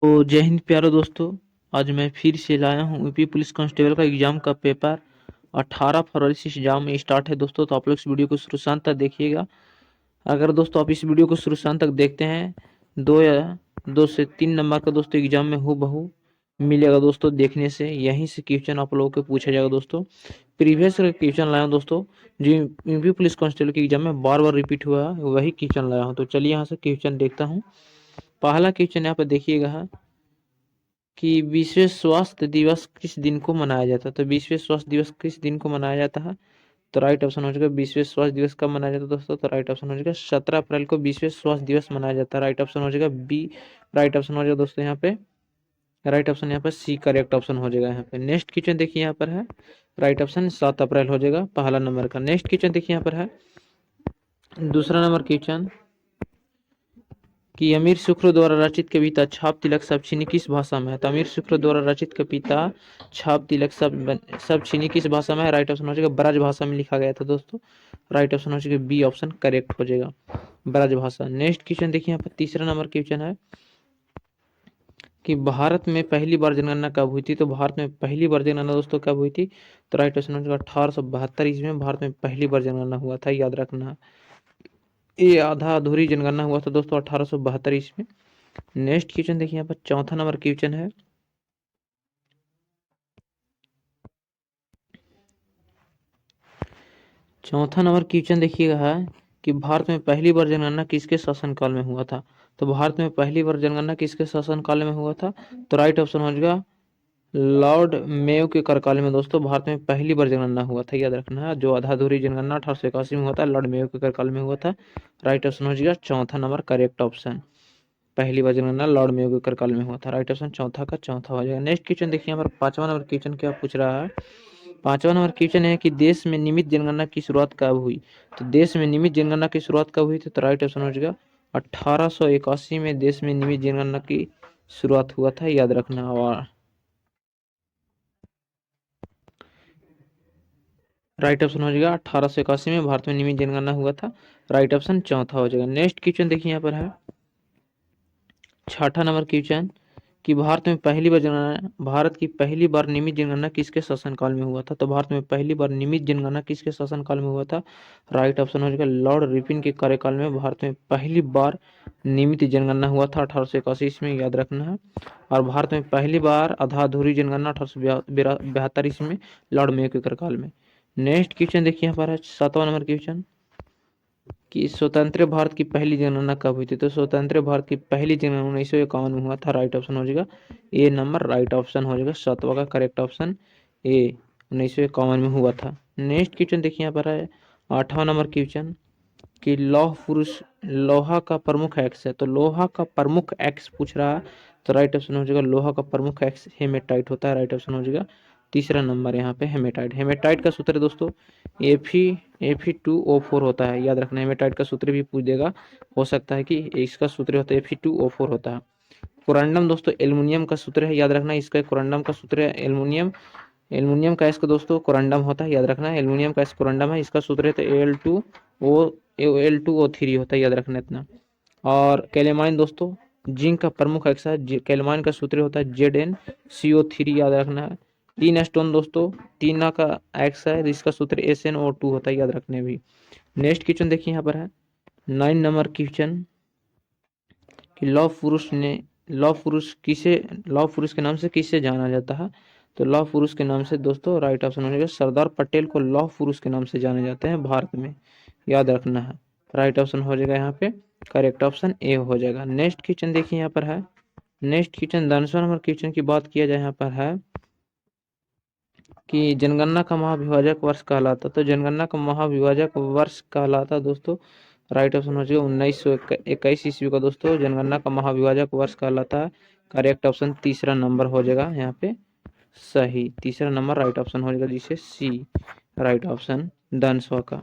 तो जय हिंद प्यारे दोस्तों। आज मैं फिर से लाया हूँ यूपी पुलिस कांस्टेबल का एग्जाम का पेपर। 18 फरवरी से एग्जाम स्टार्ट है दोस्तों, तो आप लोग इस वीडियो को शुरू से अंत तक देखिएगा। अगर दोस्तों आप इस वीडियो को शुरू से अंत तक देखते हैं, 2 से 3 नंबर का दोस्तों एग्जाम में हूबहू मिलेगा दोस्तों। देखने से यहीं से क्वेश्चन आप लोगों को पूछा जाएगा दोस्तों। प्रीवियस क्वेश्चन लाया हूँ दोस्तों, जो यूपी पुलिस कांस्टेबल के एग्जाम में बार बार रिपीट हुआ है, वही क्वेश्चन लाया हूँ। तो चलिए यहाँ से क्वेश्चन देखता हूँ। पहला क्वेश्चन यहाँ पर देखिएगा है कि विश्व स्वास्थ्य दिवस किस दिन को मनाया जाता है। तो विश्व स्वास्थ्य दिवस किस दिन को मनाया जाता है? तो राइट ऑप्शन हो जाएगा विश्व स्वास्थ्य दिवस कब मनाया जाता है दोस्तों। तो राइट ऑप्शन हो जाएगा 17 अप्रैल को विश्व स्वास्थ्य दिवस मनाया जाता है। राइट ऑप्शन हो जाएगा बी। राइट ऑप्शन हो जाएगा दोस्तों यहाँ पे, राइट ऑप्शन यहाँ पर सी करेक्ट ऑप्शन हो जाएगा। यहाँ पे नेक्स्ट क्वेश्चन देखिए यहाँ पर है, राइट ऑप्शन 7 अप्रैल हो जाएगा पहला नंबर का। नेक्स्ट क्वेश्चन देखिए यहाँ पर है दूसरा नंबर क्वेश्चन कि अमीर शुक्र द्वारा रचित कविता छाप तिलक सब छीनी किस भाषा में है। तो अमीर शुक्र द्वारा रचित कविता छाप तिलक सब छीनी किस भाषा में है? राइट ऑप्शन हो जाएगा ब्रज भाषा में लिखा गया था दोस्तों। राइट ऑप्शन हो जाएगा बी ऑप्शन करेक्ट हो जाएगा, ब्रज भाषा। नेक्स्ट क्वेश्चन देखिए यहाँ पर तीसरा नंबर क्वेश्चन है कि भारत में पहली बार जनगणना कब हुई थी। तो भारत में पहली बार जनगणना दोस्तों कब हुई थी? तो राइट ऑप्शन हो जाएगा 1872 ईस्वी में भारत में पहली बार जनगणना हुआ था, याद रखना। ये आधा अधूरी जनगणना हुआ था दोस्तों 1872 ईस्वी में। नेक्स्ट क्वेश्चन देखिए यहाँ पर चौथा नंबर क्वेश्चन है चौथा नंबर क्वेश्चन देखिएगा है कि भारत में पहली बार जनगणना किसके शासनकाल में हुआ था। तो भारत में पहली बार जनगणना किसके शासनकाल में हुआ था? तो राइट ऑप्शन हो जाएगा लॉर्ड मेयो के कार्यकाल में दोस्तों भारत में पहली बार जनगणना हुआ था, याद रखना है। जो आधा अधूरी जनगणना 1881 में हुआ था, लॉर्ड मेयो के कार्यकाल में हुआ था। राइट ऑप्शन हो जाएगा चौथा नंबर करेक्ट ऑप्शन, पहली बार जनगणना लॉर्ड मेयो के कार्यकाल में हुआ था। राइट ऑप्शन चौथा का चौथा हो जाएगा। नेक्स्ट क्वेश्चन देखिए यहाँ पर पांचवा नंबर क्वेश्चन क्या पूछ रहा है। पांचवा नंबर क्वेश्चन है कि देश में नियमित जनगणना की शुरुआत कब हुई। तो देश में नियमित जनगणना की शुरुआत कब हुई थी? तो राइट ऑप्शन हो जाएगा 1881 में देश में नियमित जनगणना की शुरुआत हुआ था, याद रखना। और राइट ऑप्शन हो जाएगा 1881 में भारत में नियमित जनगणना हुआ था। राइट ऑप्शन चौथा हो जाएगा। नेक्स्ट क्वेश्चन देखिए यहाँ पर है छठा नंबर क्वेश्चन कि भारत की पहली बार नियमित जनगणना किसके शासनकाल में हुआ था। तो भारत में पहली बार नियमित जनगणना किसके शासनकाल में हुआ था? राइट ऑप्शन हो जाएगा लॉर्ड रिपन के कार्यकाल में भारत में पहली बार नियमित जनगणना हुआ था 1881 ईस्वी में, याद रखना है। और भारत में पहली बार आधा अधूरी जनगणना 1872 ईस्वी में लॉर्ड मेयो के कार्यकाल में। नेक्स्ट क्वेश्चन देखिए यहाँ पर है सातवां नंबर क्वेश्चन कि स्वतंत्र भारत की पहली जनगणना कब हुई थी। तो स्वतंत्र भारत की पहली जनगणना 1951 में हुआ था। राइट ऑप्शन हो जाएगा ए नंबर, राइट ऑप्शन हो जाएगा सातवां का करेक्ट ऑप्शन ए, 1951 में हुआ था। नेक्स्ट क्वेश्चन देखिए यहाँ पर है आठवां नंबर क्वेश्चन कि लोहा का प्रमुख एक्स है। तो लोहा का प्रमुख एक्स पूछ रहा है। तो राइट ऑप्शन हो जाएगा लोहा का प्रमुख एक्स हेमेटाइट होता है। राइट ऑप्शन हो जाएगा तीसरा नंबर यहाँ पे हेमेटाइट। हेमेटाइट का सूत्र है दोस्तों Fe2O4 होता है, याद रखना। हेमेटाइट का सूत्र भी पूछ देगा, हो सकता है कि इसका सूत्र होता है Fe2O4 होता है। कोरंडम दोस्तों एल्युमिनियम का सूत्र है, याद रखना। इसका कोरंडम का सूत्र है एल्युमिनियम। एल्युमिनियम का इसका दोस्तों कोरंडम होता है, याद रखना। एल्युमिनियम का इसका कोरंडम है, इसका सूत्र है तो Al2O3 होता है, याद रखना इतना। और कैलेमाइन दोस्तों जिंक का प्रमुख अक्स है, कैलेमाइन का सूत्र होता है ZnCO3, याद रखना है। तीन स्टोन दोस्तों तीना का एक्स है, इसका सूत्र SnO2 होता है, याद रखने भी। नेक्स्ट क्वेश्चन देखिए यहाँ पर है 9 नंबर क्वेश्चन कि लौह पुरुष के नाम से किसे जाना जाता है। तो लौह पुरुष के नाम से दोस्तों राइट ऑप्शन हो जाएगा सरदार पटेल को लौह पुरुष के नाम से जाने जाते हैं भारत में, याद रखना है। राइट ऑप्शन हो जाएगा यहाँ पे करेक्ट ऑप्शन ए हो जाएगा। नेक्स्ट क्वेश्चन देखिए यहाँ पर है नेक्स्ट क्वेश्चन 10वां नंबर क्वेश्चन की बात किया जाए यहाँ पर है कि जनगणना का महाविभाजक वर्ष कहलाता। तो जनगणना का महाविभाजक वर्ष कहलाता दोस्तों राइट ऑप्शन हो जाएगा 1921 ईस्वी का दोस्तों जनगणना का महाविभाजक वर्ष कहलाता है। करेक्ट ऑप्शन तीसरा नंबर हो जाएगा यहाँ पे सही, तीसरा नंबर राइट ऑप्शन हो जाएगा जिसे सी राइट ऑप्शन 10वां का।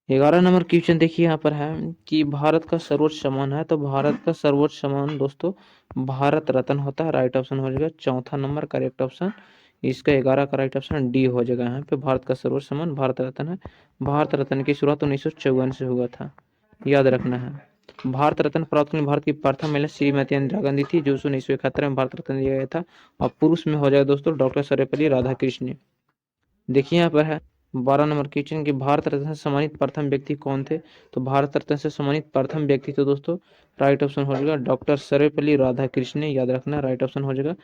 11 नंबर क्वेश्चन देखिए यहाँ पर है कि भारत का सर्वोच्च सम्मान है। तो भारत का सर्वोच्च सम्मान दोस्तों भारत रत्न होता है। राइट ऑप्शन हो जाएगा चौथा नंबर करेक्ट ऑप्शन, इसका 11 का राइट ऑप्शन डी हो जाएगा। यहाँ पे भारत का सर्वोच्च सम्मान भारत रत्न है। भारत रत्न की शुरुआत 1954 से हुआ था, याद रखना है। भारत रत्न प्राप्त करने भारत की प्रथम महिला श्रीमती इंदिरा गांधी थी, जो 1971 में भारत रत्न दिया गया था। और पुरुष में हो जाएगा दोस्तों डॉक्टर सर्वपल्ली राधाकृष्णन। देखिए यहाँ पर है 12 नंबर क्वेश्चन कि भारत रत्न से सम्मानित प्रथम व्यक्ति कौन थे। तो भारत रत्न से सम्मानित प्रथम व्यक्ति तो दोस्तों राइट ऑप्शन हो जाएगा डॉक्टर सर्वपल्ली राधाकृष्णन, याद रखना राइट ऑप्शन हो जाएगा।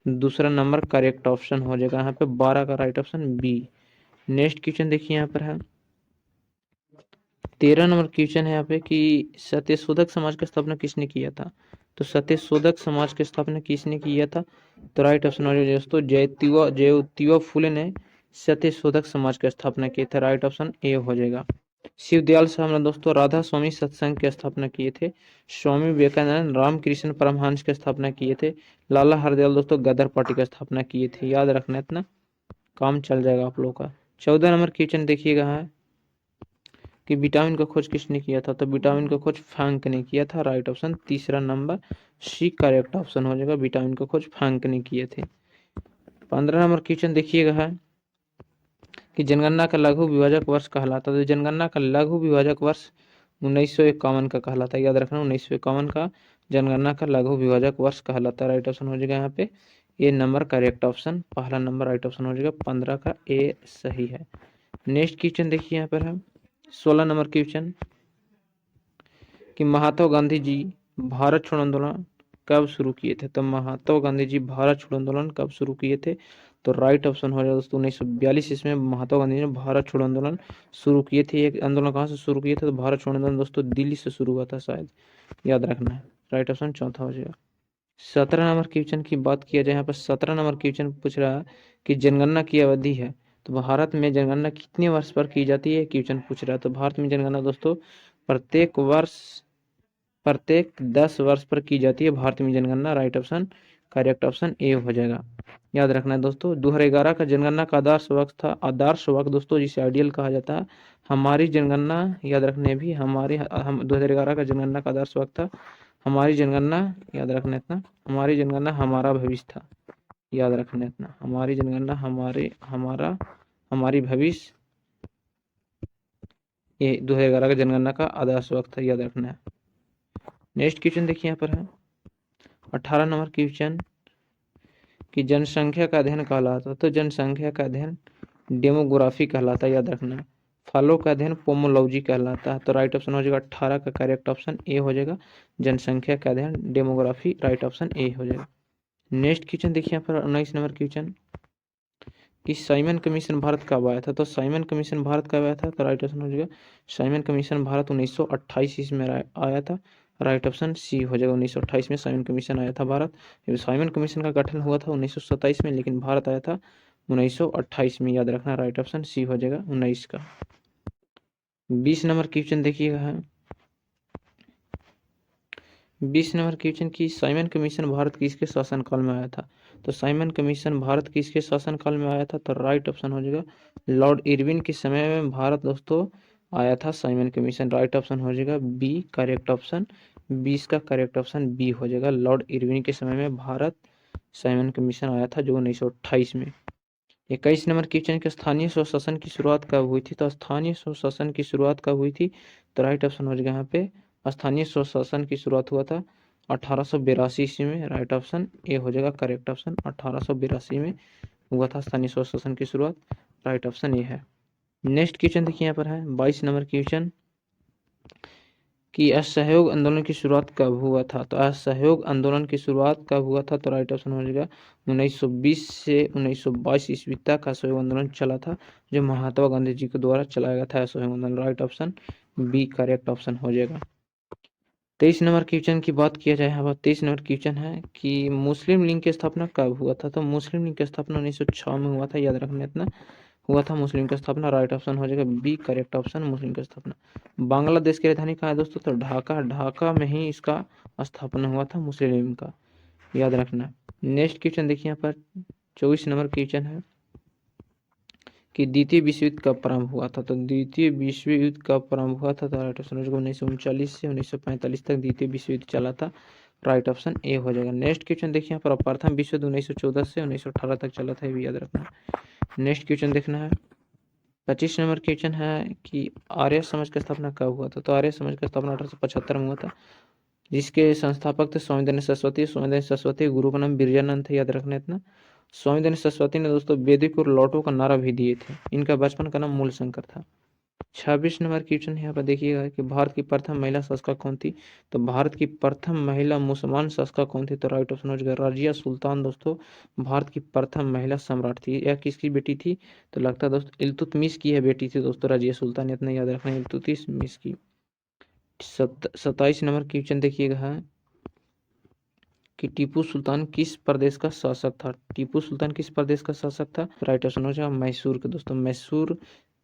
दूसरा नंबर करेक्ट ऑप्शन हो जाएगा यहाँ पे 12 का right option B. Next question देखिए यहाँ पर है 13 नंबर क्वेश्चन है यहाँ पे कि सत्यशोधक समाज की स्थापना किसने किया था। तो सत्यशोधक समाज की स्थापना किसने किया था। तो राइट ऑप्शन हो जाएगा दोस्तों ज्योतिबा फुले ने सत्यशोधक समाज की स्थापना की थी, राइट ऑप्शन ए हो जाएगा। शिवदयाल साहब ने दोस्तों राधा स्वामी सत्संग की स्थापना किए थे। स्वामी विवेकानंद रामकृष्ण परमहंस की स्थापना किए थे। लाला हरदयाल दोस्तों गदर पार्टी की स्थापना किए थे, याद रखना इतना काम चल जाएगा आप लोगों का। 14 नंबर क्वेश्चन देखिएगा है कि विटामिन का खोज किसने किया था। तो विटामिन का खोज फैंक ने किया था, राइट ऑप्शन तीसरा नंबर सी करेक्ट ऑप्शन हो जाएगा। विटामिन का खोज फैंक ने किए थे। 15 नंबर क्वेश्चन देखिएगा है कि जनगणना का लघु विभाजक वर्ष कहलाता है। तो जनगणना का लघु विभाजक वर्ष 1951 का कहलाता है, याद रखना 1951 का जनगणना का लघु विभाजक वर्ष कहलाता है, राइट ऑप्शन हो जाएगा यहाँ पे ए नंबर करेक्ट ऑप्शन, पहला नंबर राइट ऑप्शन हो जाएगा। 15 का ए सही है। नेक्स्ट क्वेश्चन देखिए यहाँ पर है 16 नंबर क्वेश्चन कि महात्मा गांधी जी भारत छोड़ो आंदोलन कब शुरू किए थे। तो महात्मा गांधी जी भारत छोड़ो आंदोलन कब शुरू किए थे। तो राइट ऑप्शन हो जाएगा दोस्तों 1942 इसमें महात्मा गांधी ने भारत छोड़ो आंदोलन शुरू किए थे। एक आंदोलन कहाँ से शुरू किए थे। तो भारत छोड़ो आंदोलन दोस्तों दिल्ली से शुरू हुआ था शायद, याद रखना है, राइट ऑप्शन चौथा हो जाएगा। 17 नंबर क्वेश्चन की बात किया जाए यहाँ पर 17 नंबर क्वेश्चन पूछ रहा है कि जनगणना की अवधि है। तो भारत में जनगणना कितने वर्ष पर की जाती है क्वेश्चन पूछ रहा है। तो भारत में जनगणना दोस्तों प्रत्येक 10 वर्ष पर की जाती है भारत में जनगणना, right option correct option A हो जाएगा। याद रखना है दोस्तों 2011 का जनगणना का आदर्श वक्त दोस्तों जिसे आइडियल कहा जाता है। हमारी जनगणना याद रखने भी हम 2011 का जनगणना का आदर्श वक्त था। हमारी जनगणना याद रखना इतना, हमारी जनगणना हमारा भविष्य था, याद रखना इतना, हमारी जनगणना हमारी भविष्य, ये 2011 का जनगणना का आदर्श वक्त था, याद रखना है। नेक्स्ट क्वेश्चन देखिए यहाँ पर है 18 नंबर क्वेश्चन कि जनसंख्या का अध्ययन कहलाता है। तो जनसंख्या का अध्ययन डेमोग्राफी कहलाता है, याद रखना। फलों का अध्ययन पोमोलॉजी कहलाता है। तो राइट ऑप्शन हो जाएगा 18 का करेक्ट ऑप्शन ए हो जाएगा। जनसंख्या का अध्ययन डेमोग्राफी, राइट ऑप्शन ए हो जाएगा। नेक्स्ट क्वेश्चन देखिए यहाँ पर 19 नंबर क्वेश्चन कि साइमन कमीशन भारत कब आया था। तो साइमन कमीशन भारत कब आया था। तो राइट ऑप्शन हो जाएगा साइमन कमीशन भारत 1928 ईस्वी में आया था, राइट ऑप्शन सी हो जाएगा। 1928 में साइमन कमीशन आया था भारत। साइमन कमीशन का गठन हुआ था 1927 में, लेकिन भारत आया था 1928 में, याद रखना राइट ऑप्शन सी हो जाएगा 19 का। 20 नंबर क्वेश्चन देखिएगा है 20 नंबर क्वेश्चन की साइमन कमीशन भारत किसके शासनकाल में आया था। तो साइमन कमीशन भारत किसके शासनकाल में आया था। तो राइट ऑप्शन हो जाएगा लॉर्ड इरविन के समय में भारत दोस्तों आया था साइमन कमीशन, राइट ऑप्शन हो जाएगा बी करेक्ट ऑप्शन। 20 का करेक्ट ऑप्शन बी हो जाएगा। लॉर्ड इरविन के समय में भारत साइमन कमीशन आया था जो 1928 में। 21 नंबर क्वेश्चन के स्थानीय स्वशासन की शुरुआत कब हुई थी। तो स्थानीय स्वशासन की शुरुआत कब हुई थी। तो राइट ऑप्शन हो जाएगा यहाँ पे स्थानीय स्वशासन की शुरुआत हुआ था 1882 ईस्वी में, राइट ऑप्शन ए हो जाएगा करेक्ट ऑप्शन। 1882 में हुआ था स्थानीय स्वशासन की शुरुआत, राइट ऑप्शन ए है। नेक्स्ट क्वेश्चन देखिए यहाँ पर है 22 नंबर क्वेश्चन कि असहयोग आंदोलन की शुरुआत कब हुआ था। तो असहयोग आंदोलन की शुरुआत कब हुआ था। तो राइट ऑप्शन हो जाएगा 1920 से 1922 ईस्वी तक असहयोग आंदोलन चला था, जो महात्मा गांधी जी के द्वारा चलाया गया था असहयोग आंदोलन, right option B correct option हो जाएगा। 23 नंबर क्वेश्चन की बात किया जाए, यहाँ 23 नंबर क्वेश्चन है कि मुस्लिम लीग की स्थापना कब हुआ था। तो मुस्लिम लीग की स्थापना 1906 में हुआ था, याद रखना इतना हुआ था मुस्लिम की स्थापना, राइट ऑप्शन हो जाएगा बी करेक्ट ऑप्शन मुस्लिम की स्थापना। बांग्लादेश की राजधानी कहाँ है दोस्तों। तो ढाका में ही इसका स्थापना हुआ था मुस्लिम लीग का, याद रखना। नेक्स्ट क्वेश्चन देखिए यहाँ पर 24 नंबर क्वेश्चन है कि द्वितीय विश्व युद्ध कब प्रारंभ हुआ था। तो द्वितीय विश्व युद्ध कब प्रारंभ हुआ था। तो राइट ऑप्शन हो जाएगा 1939 से 1945 तक द्वितीय विश्व युद्ध चला था, राइट ऑप्शन ए हो जाएगा। नेक्स्ट क्वेश्चन देखिए यहाँ पर प्रथम विश्व युद्ध 1914 से 1918 तक चला था, ये भी याद रखना। नेक्स्ट क्वेश्चन देखना है 25 नंबर क्वेश्चन है कि आर्य समाज की स्थापना कब हुआ था? तो आर्य समाज की स्थापना 1875 में हुआ था, जिसके संस्थापक थे स्वामी दयानंद सरस्वती। स्वामी दयानंद सरस्वती, गुरु का नाम बिरजानंद थे, याद रखना इतना। स्वामी दयानंद सरस्वती ने दोस्तों वैदिक और लौटो का नारा भी दिए थे। इनका बचपन का नाम मूल शंकर था। 26 नंबर क्वेश्चन यहाँ पर देखिएगा कि भारत की प्रथम महिला शासक कौन थी? तो भारत की प्रथम महिला मुसलमान शासक कौन थी? तो राइट ऑप्शन हो जाएगा राजिया सुल्तान। दोस्तों भारत की प्रथम महिला सम्राट थी। यह किसकी बेटी थी? तो लगता है दोस्तों इल्तुतमिश की यह बेटी थी दोस्तों, राजिया सुल्तान, इतना याद रखना है, इल्तुतमिश की। 27 नंबर क्वेश्चन देखिएगा है कि टीपू सुल्तान किस प्रदेश का शासक था? टीपू सुल्तान किस प्रदेश का शासक था? राइट ऑप्शन हो जाएगा मैसूर के दोस्तों। मैसूर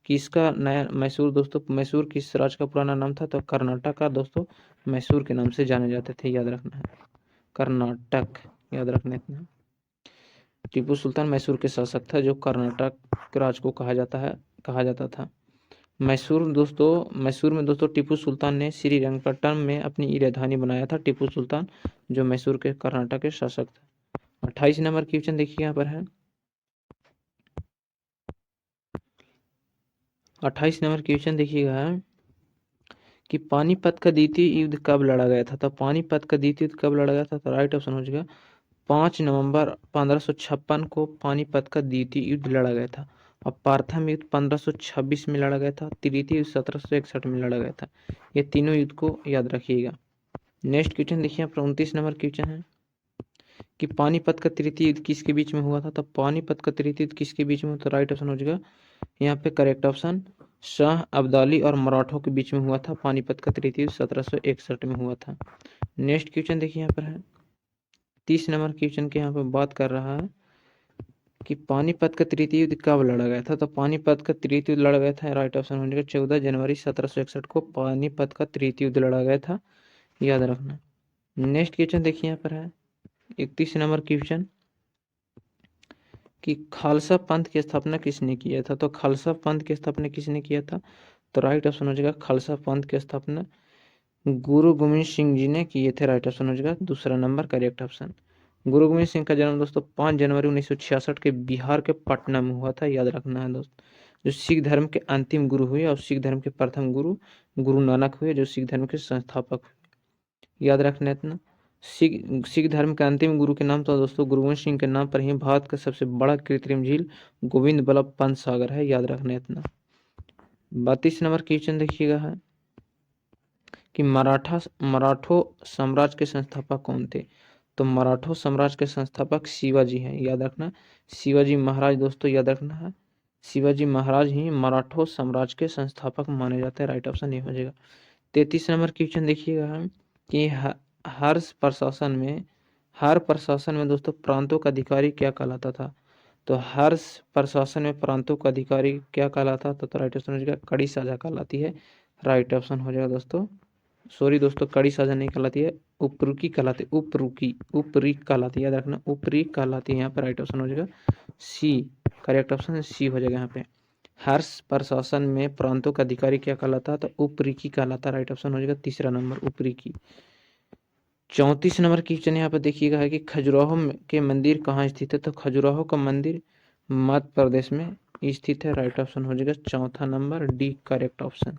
किसका नया मैसूर दोस्तों, मैसूर किस राज्य का पुराना नाम था? तो कर्नाटक का दोस्तों मैसूर के नाम से जाने जाते थे, याद रखना है, कर्नाटक, याद रखना इतना। टीपू सुल्तान मैसूर के शासक था, जो कर्नाटक राज्य को कहा जाता था। मैसूर में दोस्तों टीपू सुल्तान ने श्रीरंगपट्टनम में अपनी राजधानी बनाया था। टीपू सुल्तान जो मैसूर के कर्नाटक के शासक थे। 28 नंबर क्वेश्चन देखिए यहाँ पर है, 28 नंबर क्वेश्चन देखिएगा कि पानीपत का द्वितीय युद्ध कब लड़ा गया था? तो पानीपत का द्वितीय युद्ध कब लड़ा गया था? तो राइट ऑप्शन हो जाएगा 5 नवंबर 1556 को पानीपत का द्वितीय युद्ध लड़ा गया था। और प्रथम युद्ध 1526 में लड़ा गया था, तृतीय युद्ध 1761 में लड़ा गया था। ये तीनों युद्ध को याद रखिएगा। नेक्स्ट क्वेश्चन देखिए, 29 नंबर क्वेश्चन है कि पानीपत का तृतीय युद्ध किसके बीच में हुआ था? तो पानीपत का तृतीय युद्ध किसके बीच में हुआ? तो राइट ऑप्शन हो जाएगा यहाँ पे करेक्ट ऑप्शन शाह अब्दाली और मराठों के बीच में हुआ था। पानीपत का तृतीय युद्ध 1761 में हुआ था। नेक्स्ट क्वेश्चन देखिए यहाँ पर है, 30 नंबर क्वेश्चन के यहाँ पे बात कर रहा है कि पानीपत का तृतीय युद्ध कब लड़ा गया था? तो पानीपत का तृतीय युद्ध लड़ा गया था, राइट ऑप्शन हो जाएगा 14 जनवरी 1761 को पानीपत का तृतीय युद्ध लड़ा गया था, याद रखना। नेक्स्ट क्वेश्चन देखिए यहाँ पर है 31 नंबर क्वेश्चन कि खालसा पंथ की स्थापना किसने किया था? तो खालसा पंथ की स्थापना किसने किया था? तो राइट ऑप्शन हो जाएगा खालसा पंथ की स्थापना गुरु गोविंद सिंह जी ने किए थे, राइट ऑप्शन हो जाएगा दूसरा नंबर करेक्ट ऑप्शन। गुरु गोविंद सिंह का जन्म दोस्तों 5 जनवरी 1966 के बिहार के पटना में हुआ था, याद रखना है दोस्त। जो सिख धर्म के अंतिम गुरु हुए और सिख धर्म के प्रथम गुरु गुरु नानक हुए, जो सिख धर्म के संस्थापक हुए, याद रखना है इतना। सिख धर्म के अंतिम गुरु के नाम तो दोस्तों गुरु गोविंद सिंह के नाम पर ही भारत का सबसे बड़ा कृत्रिम झील गोविंद बल्लभ पंत सागर है, याद रखना है इतना। 32 नंबर क्वेश्चन देखिएगा है कि मराठो साम्राज्य के संस्थापक कौन थे? तो मराठो साम्राज्य के संस्थापक शिवाजी हैं, याद रखना। शिवाजी महाराज दोस्तों, याद रखना है, शिवाजी महाराज ही मराठो साम्राज्य के संस्थापक माने जाते हैं, राइट ऑप्शन ये हो जाएगा। 33 नंबर क्वेश्चन देखिएगा कि हर प्रशासन में दोस्तों प्रांतों का अधिकारी क्या कहलाता था? तो हर प्रशासन में प्रांतों का अधिकारी क्या कहलाता था? तो राइट ऑप्शन हो जाएगा कड़ी साझा कहलाती है, राइट ऑप्शन हो जाएगा दोस्तों। सॉरी दोस्तों, कड़ी साझा नहीं कहलाती है, उपरुकी कहलाती, उपरी कहलाती है, याद रखना, उपरी कहलाती है। यहाँ पर राइट ऑप्शन हो जाएगा सी, करेक्ट ऑप्शन सी हो जाएगा यहाँ पे। हर प्रशासन में प्रांतों का अधिकारी क्या कहलाता है? तो उपरीकी कहलाता, राइट ऑप्शन हो जाएगा तीसरा नंबर उपरीकी। 34 नंबर क्वेश्चन यहाँ पर देखिएगा है कि खजुराहो के मंदिर कहाँ स्थित है? तो खजुराहो का मंदिर मध्य प्रदेश में स्थित है, राइट ऑप्शन हो जाएगा चौथा number D correct option.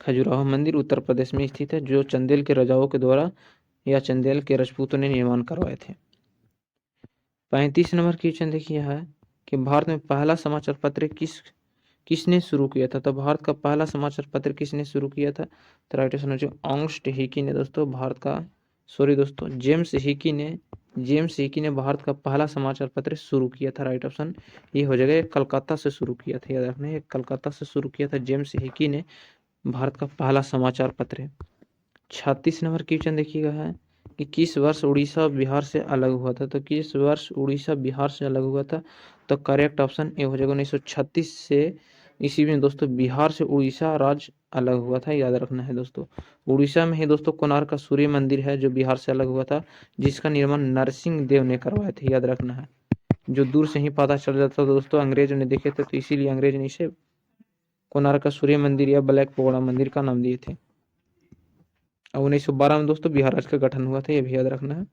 Khajuraho मंदिर उत्तर प्रदेश में स्थित है, जो चंदेल के राजाओं के द्वारा या चंदेल के राजपूतों ने निर्माण करवाए थे। 35 नंबर क्वेश्चन देखिए है कि भारत में पहला समाचार पत्र किसने शुरू किया था? तो भारत का पहला समाचार पत्र किसने शुरू किया था? तो राइट ऑप्शन हो जाएगा ऑगस्ट हिकी ने दोस्तों, भारत का सॉरी दोस्तों जेम्स हिकी ने भारत का पहला समाचार पत्र शुरू किया था, राइट ऑप्शन ये हो जाएगा। कलकत्ता से शुरू किया था, याद रखना, कलकत्ता से शुरू किया था जेम्स हिकी ने भारत का पहला समाचार पत्र है। 36 नंबर क्वेश्चन देखिएगा है कि किस वर्ष उड़ीसा बिहार से अलग हुआ था? तो किस वर्ष उड़ीसा बिहार से अलग हुआ था? तो करेक्ट ऑप्शन ए हो जाएगा 1936 से ईस्वी में दोस्तों बिहार से उड़ीसा राज्य अलग हुआ था, याद रखना है दोस्तों। उड़ीसा में ही दोस्तों कोणार्क का सूर्य मंदिर है, जो बिहार से अलग हुआ था, जिसका निर्माण नरसिंह देव ने करवाए थे, याद रखना है। जो दूर से ही पता चल जाता था दोस्तों, अंग्रेजों ने देखे थे, तो इसीलिए अंग्रेज ने इसे कोणार्क का सूर्य मंदिर या ब्लैक पगोड़ा मंदिर का नाम दिए थे। और 1912 में दोस्तों बिहार राज्य का गठन हुआ था, ये भी याद रखना है।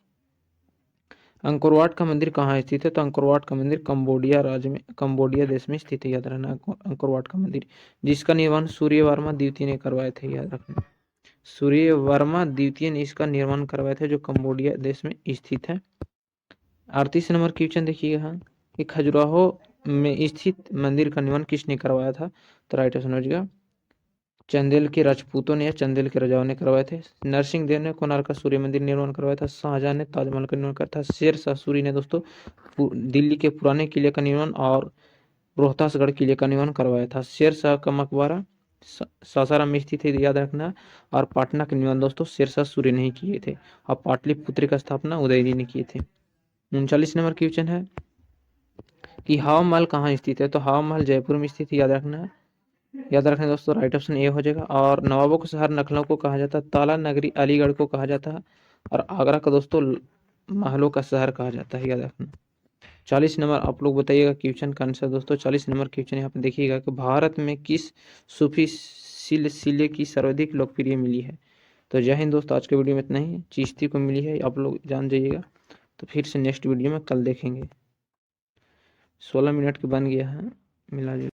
अंकोरवाट का मंदिर कहाँ स्थित है? तो अंकोरवाट का मंदिर कंबोडिया राज्य में, कंबोडिया देश में स्थित है, याद रखना अंकोरवाट का मंदिर, जिसका निर्माण सूर्य वर्मा द्वितीय ने करवाए थे, याद रखना सूर्य वर्मा द्वितीय ने इसका निर्माण करवाए थे, जो कंबोडिया देश में स्थित है। 38 नंबर क्वेश्चन देखिएगा कि खजुराहो में स्थित मंदिर का निर्माण किसने करवाया था? तो राइट ऑप्शन हो जाएगा चंदेल के राजपूतों ने या चंदेल के राजाओं ने करवाए थे। नरसिंह देव ने कोणार्क का सूर्य मंदिर निर्माण करवाया था। शाहजहां ने ताजमहल का निर्माण करता था। शेर शाह सूरी ने दोस्तों दिल्ली के पुराने किले का निर्माण और रोहतासगढ़ किले का निर्माण करवाया था। शेर शाह का मकबरा सासाराम में स्थित है, याद रखना। और पाटना का निर्माण दोस्तों शेर शाह सूरी ने ही किए थे, और पाटलिपुत्र का स्थापना उदयजी ने किए थे। 39 नंबर क्वेश्चन है कि हवा महल कहाँ स्थित है? तो हवा महल जयपुर में स्थित है, याद रखना। याद रखना दोस्तों राइट ऑप्शन ए हो जाएगा। और नवाबों का शहर लखनऊ को कहा जाता है। ताला नगरी अलीगढ़ को कहा जाता है। और आगरा का दोस्तों महलों का शहर कहा जाता है, याद रखना। 40 नंबर आप लोग बताइएगा क्वेश्चन का आंसर दोस्तों। 40 नंबर क्वेश्चन यहाँ पे देखिएगा कि भारत में किस सूफी सिलसिले की सर्वाधिक लोकप्रिय मिली है? तो जय हिंद दोस्तों, आज के वीडियो में इतना ही। चिश्ती को मिली है, आप लोग जान जाइएगा। तो फिर से नेक्स्ट वीडियो में कल देखेंगे। 16 मिनट के बन गया है, मिला